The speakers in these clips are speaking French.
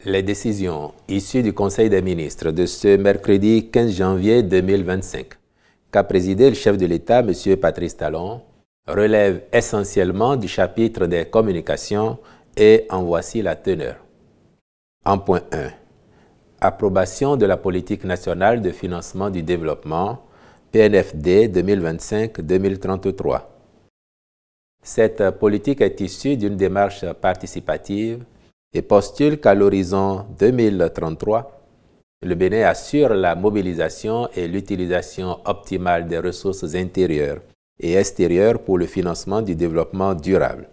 Les décisions issues du Conseil des ministres de ce mercredi 15 janvier 2025, qu'a présidé le chef de l'État, M. Patrice Talon, relèvent essentiellement du chapitre des communications et en voici la teneur. En point 1. Approbation de la politique nationale de financement du développement, PNFD 2025-2033. Cette politique est issue d'une démarche participative et postule qu'à l'horizon 2033, le Bénin assure la mobilisation et l'utilisation optimale des ressources intérieures et extérieures pour le financement du développement durable.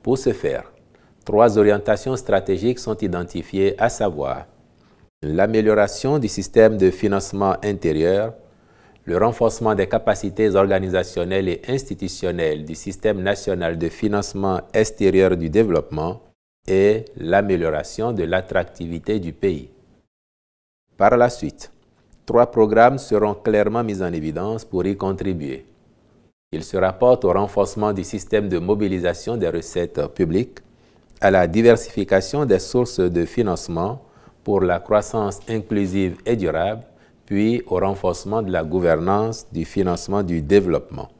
Pour ce faire, 3 orientations stratégiques sont identifiées, à savoir l'amélioration du système de financement intérieur, le renforcement des capacités organisationnelles et institutionnelles du système national de financement extérieur du développement et l'amélioration de l'attractivité du pays. Par la suite, 3 programmes seront clairement mis en évidence pour y contribuer. Ils se rapportent au renforcement du système de mobilisation des recettes publiques, à la diversification des sources de financement pour la croissance inclusive et durable, puis au renforcement de la gouvernance du financement du développement.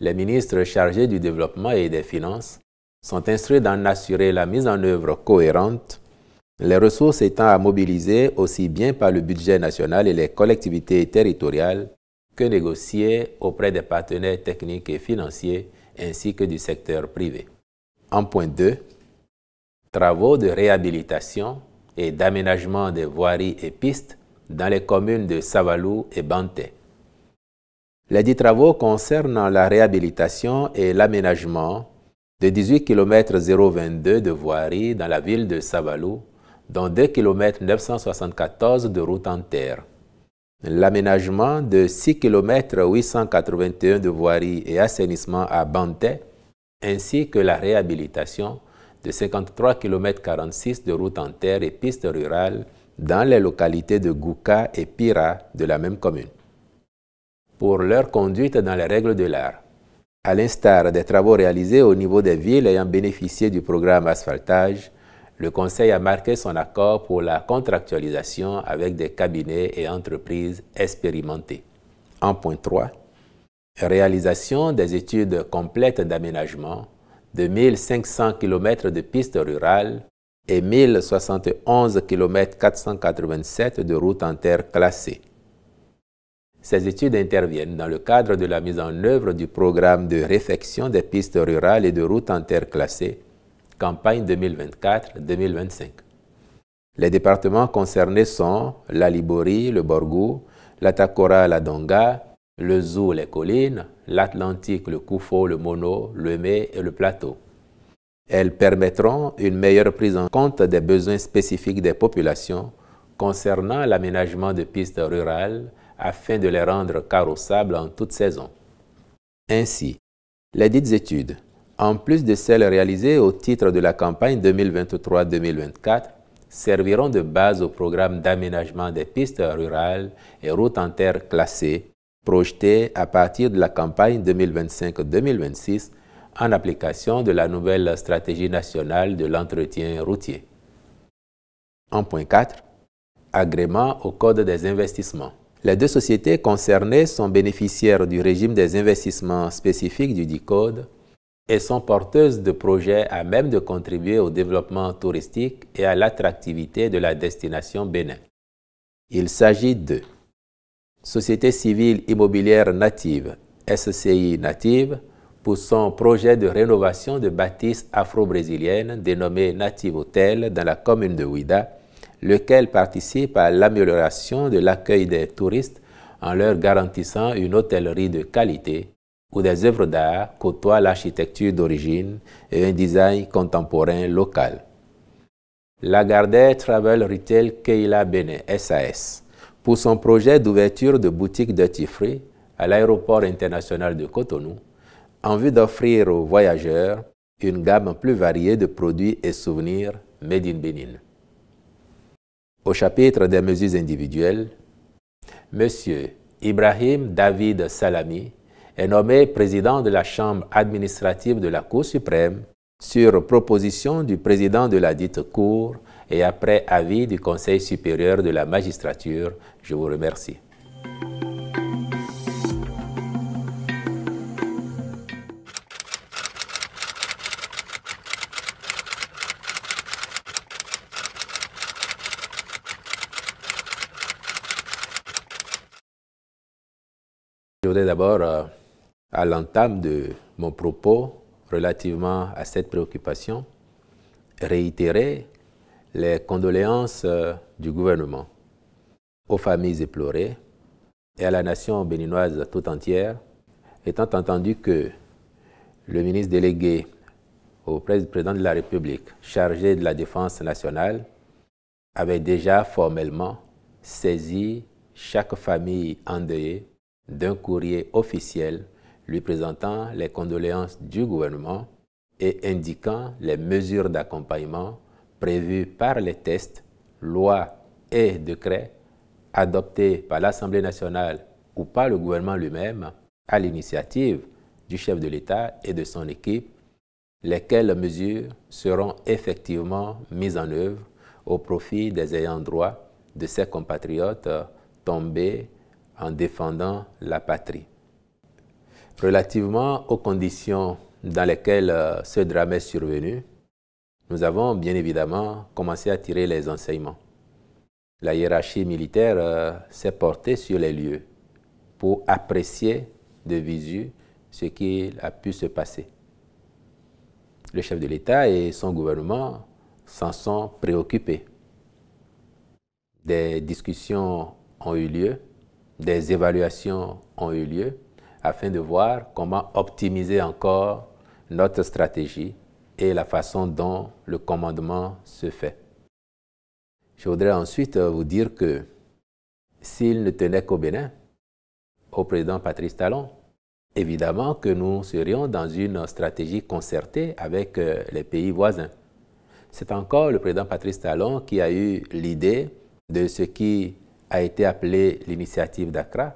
Les ministres chargés du développement et des finances sont instruits d'en assurer la mise en œuvre cohérente, les ressources étant à mobiliser aussi bien par le budget national et les collectivités territoriales que négociées auprès des partenaires techniques et financiers ainsi que du secteur privé. En point 2, travaux de réhabilitation et d'aménagement des voiries et pistes dans les communes de Savalou et Banté. Les 10 travaux concernent la réhabilitation et l'aménagement de 18 km 022 de voiries dans la ville de Savalou, dont 2 km 974 de route en terre, l'aménagement de 6 km 881 de voiries et assainissement à Banté, ainsi que la réhabilitation de 53 km 46 de route en terre et pistes rurales dans les localités de Gouka et Pira de la même commune. Pour leur conduite dans les règles de l'art, à l'instar des travaux réalisés au niveau des villes ayant bénéficié du programme asphaltage, le Conseil a marqué son accord pour la contractualisation avec des cabinets et entreprises expérimentées. En point 3, réalisation des études complètes d'aménagement de 1500 km de pistes rurales et 1071 km 487 de routes en terre classées. Ces études interviennent dans le cadre de la mise en œuvre du programme de réfection des pistes rurales et de routes en terre classées, campagne 2024-2025. Les départements concernés sont la Libori, le Borgou, la Takora, la Donga, le Zou, les collines, l'Atlantique, le Koufo, le Mono, le Mé et le Plateau. Elles permettront une meilleure prise en compte des besoins spécifiques des populations concernant l'aménagement de pistes rurales afin de les rendre carrossables en toute saison. Ainsi, les dites études, en plus de celles réalisées au titre de la campagne 2023-2024, serviront de base au programme d'aménagement des pistes rurales et routes en terre classées, projeté à partir de la campagne 2025-2026 en application de la nouvelle stratégie nationale de l'entretien routier. En point 4, agrément au Code des investissements. Les 2 sociétés concernées sont bénéficiaires du régime des investissements spécifiques du dit Code et sont porteuses de projets à même de contribuer au développement touristique et à l'attractivité de la destination Bénin. Il s'agit de Société civile immobilière native, SCI Native, pour son projet de rénovation de bâtisses afro-brésiliennes dénommé Native Hotel dans la commune de Ouida, lequel participe à l'amélioration de l'accueil des touristes en leur garantissant une hôtellerie de qualité où des œuvres d'art côtoient l'architecture d'origine et un design contemporain local. Lagardère Travel Retail Keila Bénin SAS, pour son projet d'ouverture de boutiques Duty Free à l'aéroport international de Cotonou, en vue d'offrir aux voyageurs une gamme plus variée de produits et souvenirs made in Bénin. Au chapitre des mesures individuelles, M. Ibrahim David Salami est nommé président de la Chambre administrative de la Cour suprême sur proposition du président de la dite Cour et après avis du Conseil supérieur de la magistrature. Je vous remercie. Je voudrais d'abord, à l'entame de mon propos relativement à cette préoccupation, réitérer les condoléances du gouvernement aux familles éplorées et à la nation béninoise tout entière, étant entendu que le ministre délégué auprès du président de la République chargé de la défense nationale avait déjà formellement saisi chaque famille endeuillée d'un courrier officiel lui présentant les condoléances du gouvernement et indiquant les mesures d'accompagnement prévues par les textes, lois et décrets adoptés par l'Assemblée nationale ou par le gouvernement lui-même à l'initiative du chef de l'État et de son équipe, lesquelles mesures seront effectivement mises en œuvre au profit des ayants droit de ses compatriotes tombés en défendant la patrie. Relativement aux conditions dans lesquelles ce drame est survenu, nous avons bien évidemment commencé à tirer les enseignements. La hiérarchie militaire s'est portée sur les lieux pour apprécier de visu ce qui a pu se passer. Le chef de l'État et son gouvernement s'en sont préoccupés. Des discussions ont eu lieu, des évaluations ont eu lieu afin de voir comment optimiser encore notre stratégie et la façon dont le commandement se fait. Je voudrais ensuite vous dire que s'il ne tenait qu'au Bénin, au président Patrice Talon, évidemment que nous serions dans une stratégie concertée avec les pays voisins. C'est encore le président Patrice Talon qui a eu l'idée de ce qui a été appelé l'initiative d'Accra,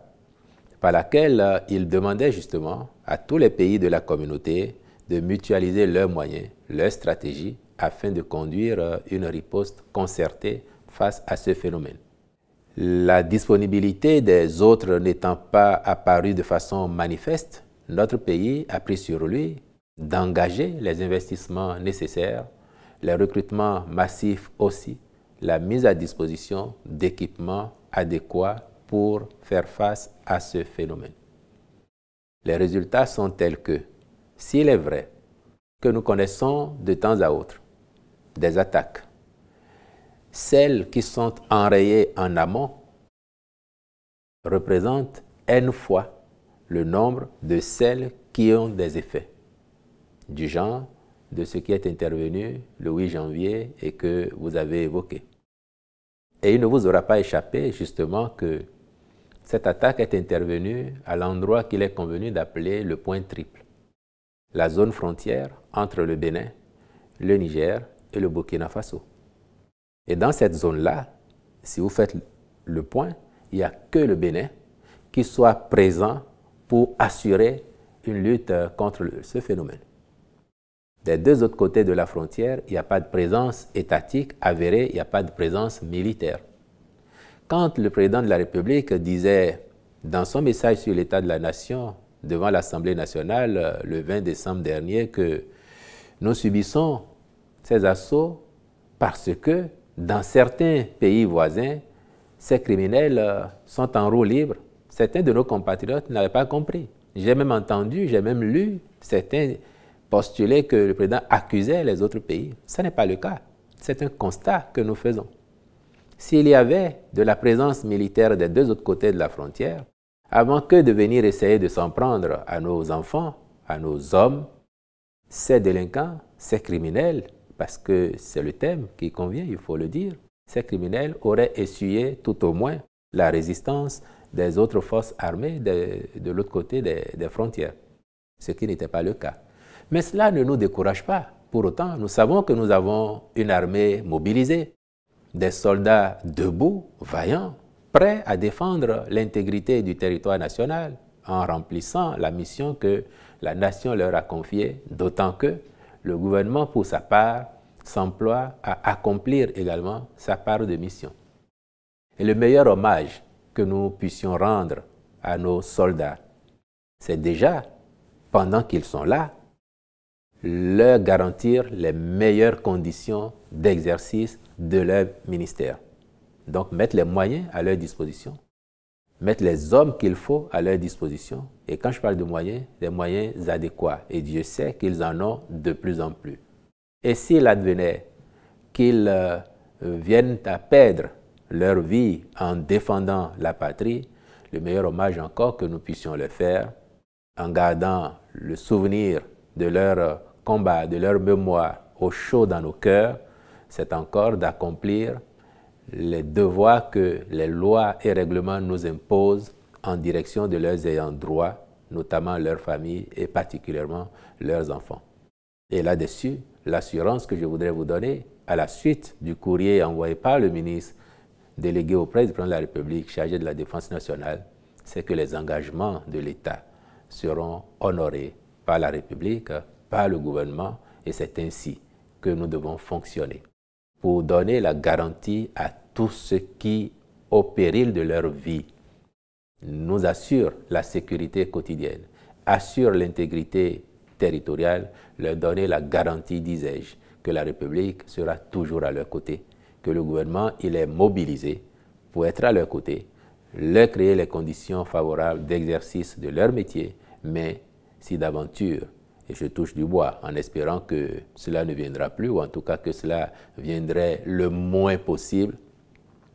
par laquelle il demandait justement à tous les pays de la communauté de mutualiser leurs moyens, leurs stratégies, afin de conduire une riposte concertée face à ce phénomène. La disponibilité des autres n'étant pas apparue de façon manifeste, notre pays a pris sur lui d'engager les investissements nécessaires, les recrutements massifs aussi, la mise à disposition d'équipements adéquats pour faire face à ce phénomène. Les résultats sont tels que, s'il est vrai que nous connaissons de temps à autre des attaques, celles qui sont enrayées en amont représentent N fois le nombre de celles qui ont des effets, du genre de ce qui est intervenu le 8 janvier et que vous avez évoqué. Et il ne vous aura pas échappé justement que cette attaque est intervenue à l'endroit qu'il est convenu d'appeler le point triple, la zone frontière entre le Bénin, le Niger et le Burkina Faso. Et dans cette zone-là, si vous faites le point, il n'y a que le Bénin qui soit présent pour assurer une lutte contre ce phénomène. Des deux autres côtés de la frontière, il n'y a pas de présence étatique avérée, il n'y a pas de présence militaire. Quand le président de la République disait dans son message sur l'état de la nation devant l'Assemblée nationale le 20 décembre dernier que nous subissons ces assauts parce que dans certains pays voisins, ces criminels sont en roue libre, certains de nos compatriotes n'avaient pas compris. J'ai même entendu, j'ai même lu certains postuler que le président accusait les autres pays. Ce n'est pas le cas. C'est un constat que nous faisons. S'il y avait de la présence militaire des deux autres côtés de la frontière, avant que de venir essayer de s'en prendre à nos enfants, à nos hommes, ces délinquants, ces criminels, parce que c'est le thème qui convient, il faut le dire, ces criminels auraient essuyé tout au moins la résistance des autres forces armées de l'autre côté des frontières, ce qui n'était pas le cas. Mais cela ne nous décourage pas. Pour autant, nous savons que nous avons une armée mobilisée, des soldats debout, vaillants, prêts à défendre l'intégrité du territoire national en remplissant la mission que la nation leur a confiée, d'autant que le gouvernement, pour sa part, s'emploie à accomplir également sa part de mission. Et le meilleur hommage que nous puissions rendre à nos soldats, c'est déjà, pendant qu'ils sont là, leur garantir les meilleures conditions d'exercice de leur ministère. Donc mettre les moyens à leur disposition, mettre les hommes qu'il faut à leur disposition. Et quand je parle de moyens, des moyens adéquats. Et Dieu sait qu'ils en ont de plus en plus. Et s'il advenait qu'ils viennent à perdre leur vie en défendant la patrie, le meilleur hommage encore que nous puissions leur faire, en gardant le souvenir de leur combat, de leur mémoire au chaud dans nos cœurs, c'est encore d'accomplir les devoirs que les lois et règlements nous imposent en direction de leurs ayants droit, notamment leurs familles et particulièrement leurs enfants. Et là-dessus, l'assurance que je voudrais vous donner, à la suite du courrier envoyé par le ministre délégué auprès du président de la République chargé de la Défense nationale, c'est que les engagements de l'État seront honorés par la République, par le gouvernement, et c'est ainsi que nous devons fonctionner pour donner la garantie à tous ceux qui, au péril de leur vie, nous assurent la sécurité quotidienne, assurent l'intégrité territoriale, leur donner la garantie, disais-je, que la République sera toujours à leur côté, que le gouvernement il est mobilisé pour être à leur côté, leur créer les conditions favorables d'exercice de leur métier, mais si d'aventure, et je touche du bois en espérant que cela ne viendra plus, ou en tout cas que cela viendrait le moins possible,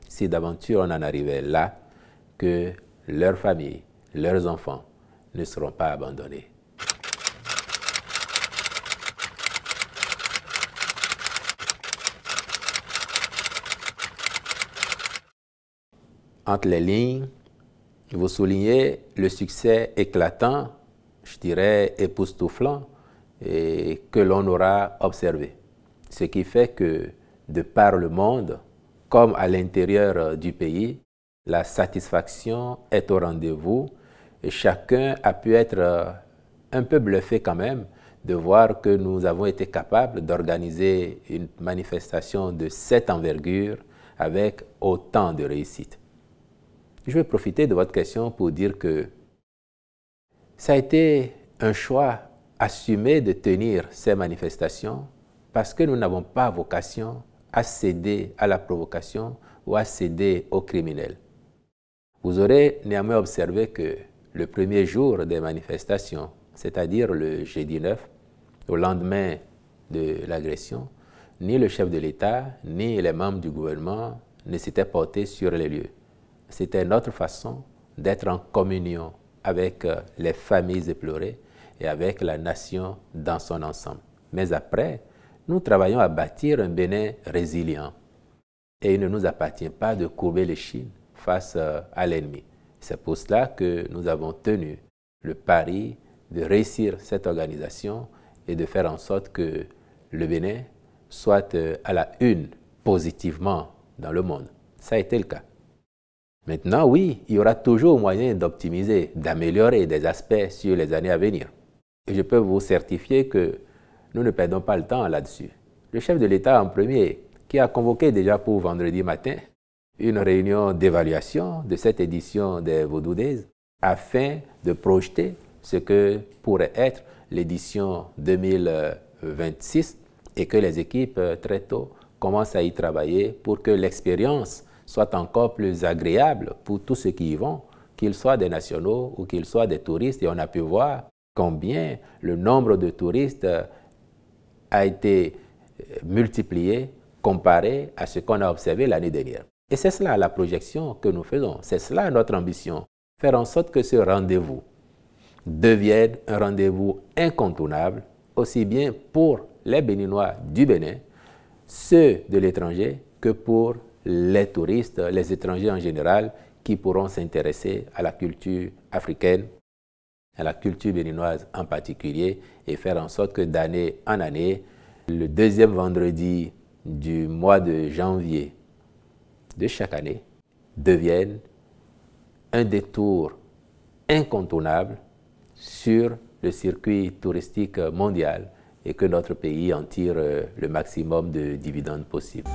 si d'aventure on en arrivait là, que leurs familles, leurs enfants ne seront pas abandonnés. Entre les lignes, vous soulignez le succès éclatant, je dirais époustouflant, et que l'on aura observé. Ce qui fait que, de par le monde, comme à l'intérieur du pays, la satisfaction est au rendez-vous et chacun a pu être un peu bluffé quand même de voir que nous avons été capables d'organiser une manifestation de cette envergure avec autant de réussite. Je vais profiter de votre question pour dire que ça a été un choix assumé de tenir ces manifestations parce que nous n'avons pas vocation à céder à la provocation ou à céder aux criminels. Vous aurez néanmoins observé que le premier jour des manifestations, c'est-à-dire le jeudi 9, au lendemain de l'agression, ni le chef de l'État, ni les membres du gouvernement ne s'étaient portés sur les lieux. C'était notre façon d'être en communion avec les familles éplorées et avec la nation dans son ensemble. Mais après, nous travaillons à bâtir un Bénin résilient. Et il ne nous appartient pas de courber l'échine face à l'ennemi. C'est pour cela que nous avons tenu le pari de réussir cette organisation et de faire en sorte que le Bénin soit à la une positivement dans le monde. Ça a été le cas. Maintenant, oui, il y aura toujours moyen d'optimiser, d'améliorer des aspects sur les années à venir. Et je peux vous certifier que nous ne perdons pas le temps là-dessus. Le chef de l'État en premier, qui a convoqué déjà pour vendredi matin une réunion d'évaluation de cette édition des Vodou Days afin de projeter ce que pourrait être l'édition 2026 et que les équipes très tôt commencent à y travailler pour que l'expérience soit encore plus agréable pour tous ceux qui y vont, qu'ils soient des nationaux ou qu'ils soient des touristes. Et on a pu voir combien le nombre de touristes a été multiplié comparé à ce qu'on a observé l'année dernière. Et c'est cela la projection que nous faisons, c'est cela notre ambition, faire en sorte que ce rendez-vous devienne un rendez-vous incontournable, aussi bien pour les Béninois du Bénin, ceux de l'étranger, que pour les touristes, les étrangers en général, qui pourront s'intéresser à la culture africaine, à la culture béninoise en particulier, et faire en sorte que d'année en année, le deuxième vendredi du mois de janvier de chaque année devienne un détour incontournable sur le circuit touristique mondial et que notre pays en tire le maximum de dividendes possible.